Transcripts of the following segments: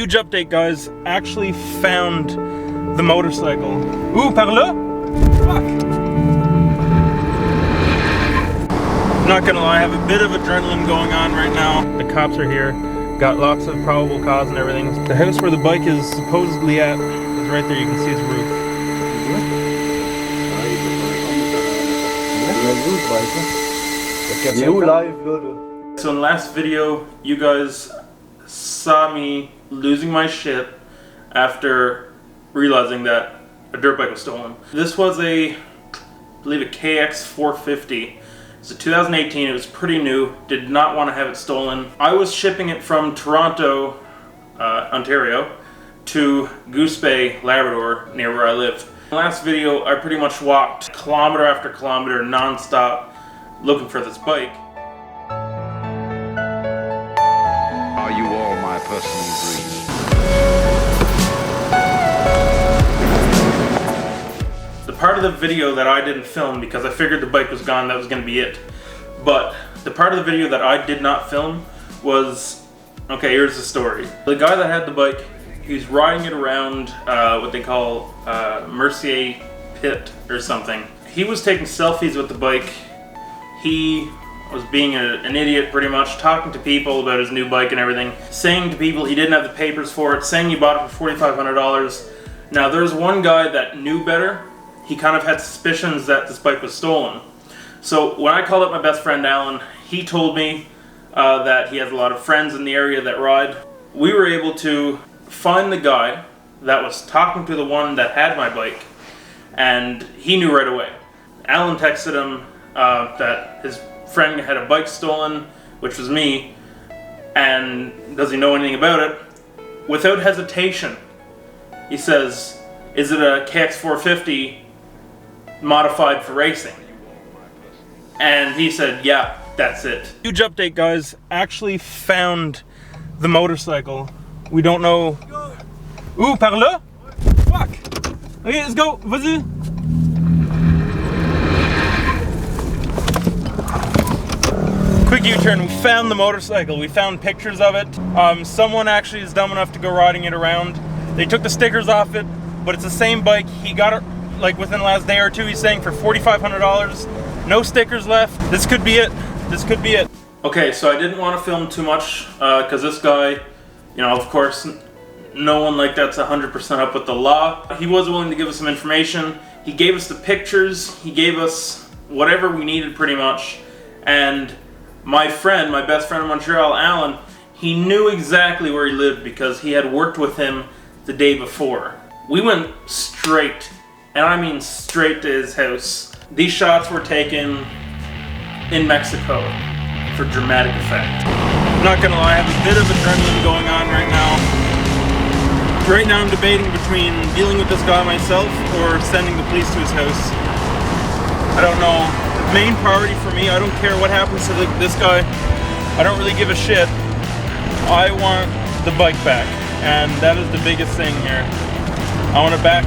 Huge update, guys. Actually found the motorcycle. Ooh, par là? Fuck! Not gonna lie, I have a bit of adrenaline going on right now. The cops are here. Got lots of probable cause and everything. The house where the bike is supposedly at is right there. You can see its roof. So in the last video, you guys saw me losing my shit after realizing that a dirt bike was stolen. This was I believe a KX 450. It's a 2018, it was pretty new, did not want to have it stolen. I was shipping it from Toronto, Ontario, to Goose Bay, Labrador, near where I live. In the last video, I pretty much walked kilometer after kilometer non-stop looking for this bike. Are you all my personal dreams? The part of the video that I didn't film because I figured the bike was gone, that was going to be it. But the part of the video that I did not film was, okay, here's the story. The guy that had the bike, he's riding it around what they call Mercier Pit or something. He was taking selfies with the bike. He was being an idiot pretty much, talking to people about his new bike and everything, saying to people he didn't have the papers for it, saying he bought it for $4,500. Now there's one guy that knew better. He kind of had suspicions that this bike was stolen. So when I called up my best friend Alan, he told me that he has a lot of friends in the area that ride. We were able to find the guy that was talking to the one that had my bike, and he knew right away. Alan texted him that his friend had a bike stolen, which was me, and does he know anything about it? Without hesitation, he says, "Is it a KX 450 modified for racing?" And he said, "Yeah, that's it." Huge update, guys. Actually found the motorcycle. We don't know. Ooh, par là? Fuck! Okay, let's go. Vas-y. Quick U-turn. We found the motorcycle. We found pictures of it. Someone actually is dumb enough to go riding it around. They took the stickers off it, but it's the same bike. He got it like within the last day or two. He's saying for $4,500. No stickers left. This could be it. This could be it. Okay, so I didn't want to film too much because this guy, you know, of course, no one like that's 100% up with the law. He was willing to give us some information. He gave us the pictures. He gave us whatever we needed pretty much. And my friend, my best friend in Montreal, Alan, he knew exactly where he lived because he had worked with him the day before. We went straight, and I mean straight to his house. These shots were taken in Mexico for dramatic effect. I'm not gonna lie, I have a bit of adrenaline going on right now. Right now I'm debating between dealing with this guy myself or sending the police to his house. I don't know. The main priority for me, I don't care what happens to this guy. I don't really give a shit. I want the bike back, and that is the biggest thing here. I want it back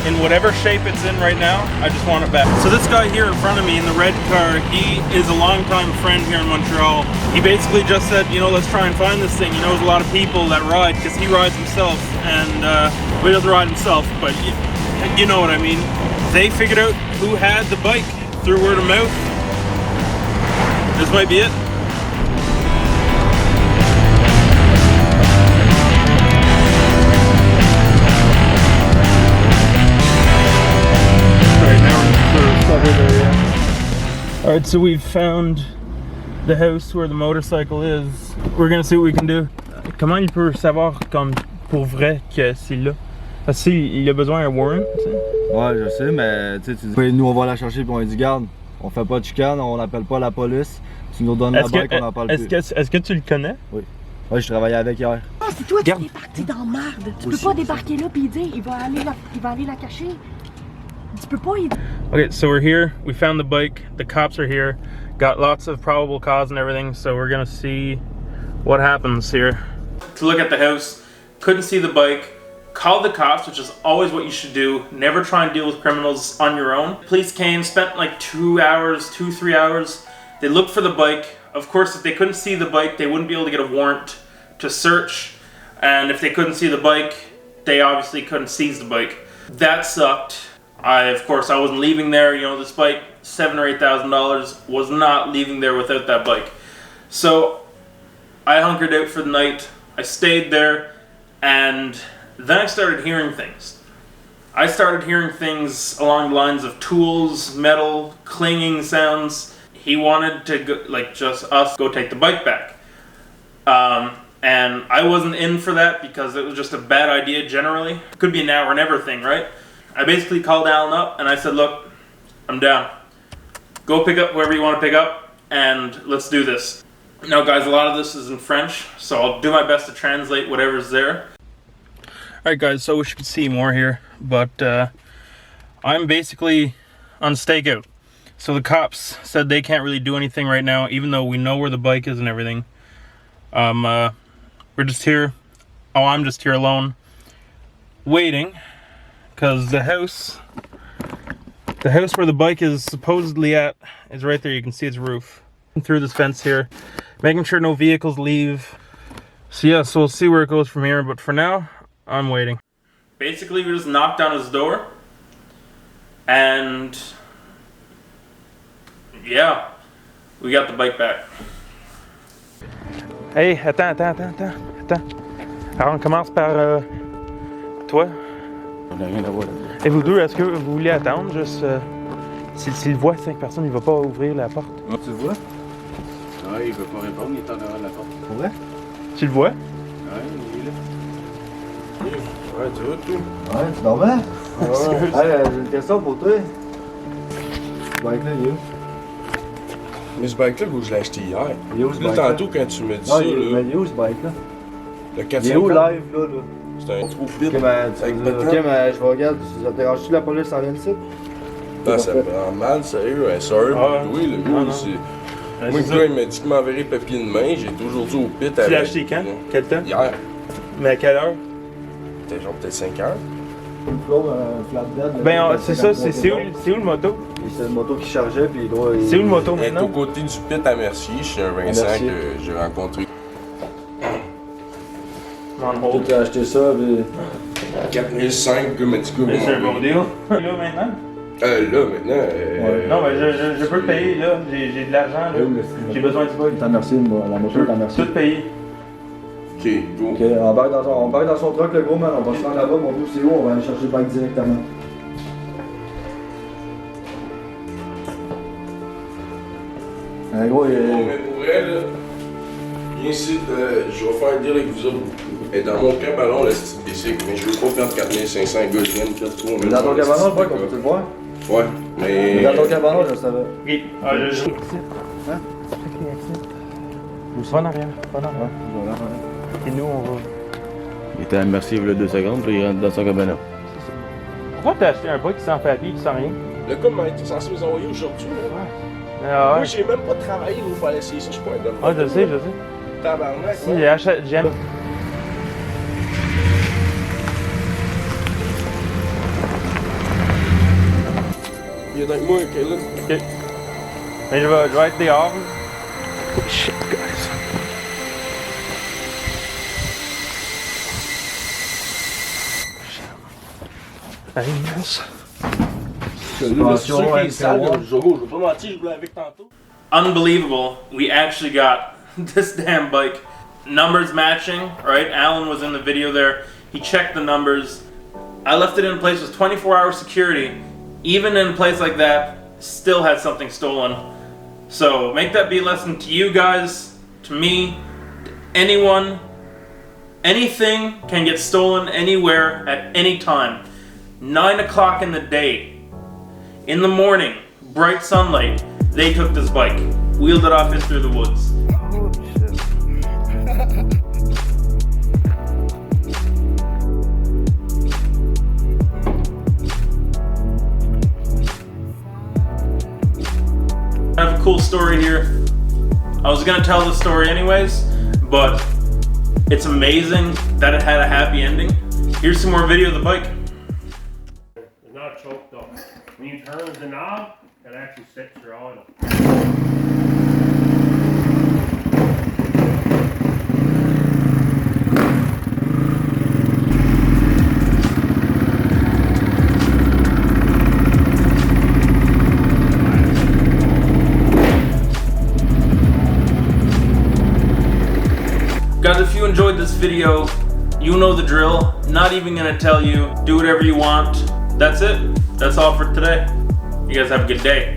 in whatever shape it's in right now. I just want it back. So this guy here in front of me in the red car, he is a longtime friend here in Montreal. He basically just said, you know, let's try and find this thing. He knows a lot of people that ride because he rides himself, and well, he doesn't ride himself, but you know what I mean. They figured out who had the bike through word of mouth. This might be it. Alright, so we've found the house where the motorcycle is. We're gonna see what we can do. Comment il peut savoir comme pour vrai que c'est là? Parce qu'il a besoin d'un warrant, tu sais? Ouais, je sais, mais tu sais, nous on va la chercher puis on dit garde, on fait pas de chicane, on n'appelle pas la police. Tu nous donnes la bike, on n'en parle plus. Est-ce que tu le connais? Oui. Ouais, je travaillais avec hier. Ah, c'est toi qui es parti dans merde. Tu peux pas débarquer là pis dire il va aller la cacher. Tu peux pas y... Okay, so we're here. We found the bike. The cops are here. Got lots of probable cause and everything, so we're gonna see what happens here. To look at the house, couldn't see the bike. Called the cops, which is always what you should do. Never try and deal with criminals on your own. Police came, spent like 3 hours. They looked for the bike. Of course, if they couldn't see the bike, they wouldn't be able to get a warrant to search. And if they couldn't see the bike, they obviously couldn't seize the bike. That sucked. Of course, I wasn't leaving there. You know, this bike, $7,000 or $8,000, was not leaving there without that bike. So I hunkered out for the night. I stayed there, and then I started hearing things. I started hearing things along the lines of tools, metal, clanging sounds. He wanted to go, like, just us go take the bike back. And I wasn't in for that because it was just a bad idea generally. It could be a now or never thing, right? I basically called Alan up and I said, look, I'm down. Go pick up whoever you want to pick up and let's do this. Now guys, a lot of this is in French, so I'll do my best to translate whatever's there. Alright guys, so I wish you could see more here, but I'm basically on stakeout. So the cops said they can't really do anything right now, even though we know where the bike is and everything. We're just here. Oh, I'm just here alone, waiting, because the house where the bike is supposedly at is right there. You can see its roof. Through this fence here, making sure no vehicles leave. So yeah, so we'll see where it goes from here. But for now, I'm waiting. Basically, we just knocked on his door, and yeah, we got the bike back. Hey, attends. Alors on commence par toi. On n'a rien à voir là. Et vous deux, est-ce que vous voulez attendre juste s'il voit 5 personnes, il va pas ouvrir la porte. Tu le vois? Ouais, il veut pas répondre, il est en devant de la porte. Pour vrai? Tu le vois? Ouais, il est là. Ouais, tu vois tout. Ouais, tu dormais? Ouais. Hey, j'ai une question pour toi. Ce bike-là, il est où? Mais ce bike-là, je l'ai acheté hier. Il est où ce Là, bike-là? tantôt, quand tu me dis Non, ça, il là, est où ce bike-là? le Il 450, est où live, là? c'est un trou vide. Ok, ben, avec je vais regarder. Ça te dérange-tu la police en vient ici? Non, ça me rend mal, sérieux. Un sorry, Ah, oui, le non, gars, non. c'est... Ouais, Moi, c'est le gars, il m'a dit qu'il m'enverrait papier de main. J'ai été aujourd'hui au pit Tu avec... l'as acheté quand? Quel temps? Hier. Mais à quelle heure? C'était genre peut-être 5 heures. Une flow, un flatbed. Ben, c'est ça, c'est où le moto? Et c'est le moto qui chargeait, puis il doit. C'est où le moto Elle est maintenant? aux côtés du pit à Mercier. Je suis un Vincent Mercier. que j'ai rencontré. On Tu as acheté ça, puis. 4005, le gars m'a dit que... Mais c'est un bon deal. Là maintenant? Là, maintenant... Non, mais je peux payer là, j'ai de l'argent là. J'ai besoin du bug. T'en merci, la moto, t'en merci. Tout payer. Ok, go. Ok, on embarque dans son truck, le gros man, on va se rendre là-bas, mon nous c'est où, on va aller chercher le bike directement. Un gros, Bon, mais pour vrai, là, viens ici, je vais faire dire avec vous autres. Et dans mon cabanon, là, c'est basic, mais je veux pas perdre 4500 gars, je viens de perdre trop. Mais dans ton cabanon, le bike, on peut te le voir? Ouais, Mais mais... dans ton cabanon, je le savais. Ok. Ah, je Hein? Ou ça en arrière. Pas en arrière. Ouais, je vais là. Et nous, on va. Il était à Mercier il y a 2 secondes, puis il rentre dans son cabanon. Pourquoi t'as acheté un bike sans papier et sans rien? Le gars m'a été censé nous envoyer aujourd'hui, là. Ah Moi, ouais. j'ai même pas travaillé, il fallait essayer ça, je suis pas un homme. Ah, je sais. Tabarnak, Si, ouais. j'aime. Il est dans moi, ok, là. Ok. Mais je vais être dehors. Shit, guys. Hey, yes. Là, c'est sûr qu'il est sale, là, je veux pas mentir, je voulais avec tantôt. Unbelievable. We actually got this damn bike. Numbers matching, right? Alan was in the video there. He checked the numbers. I left it in a place with 24-hour security. Even in a place like that, still had something stolen. So make that be a lesson to you guys, to me, to anyone. Anything can get stolen anywhere at any time. 9 o'clock in the day, in the morning, bright sunlight, they took this bike, wheeled it off in through the woods. I have a cool story here. I was gonna tell the story anyways, but it's amazing that it had a happy ending. Here's some more video of the bike. It's not choked up. When you turn the knob, it actually sets your idle. Guys, if you enjoyed this video, you know the drill. Not even gonna tell you. Do whatever you want. That's it. That's all for today. You guys have a good day.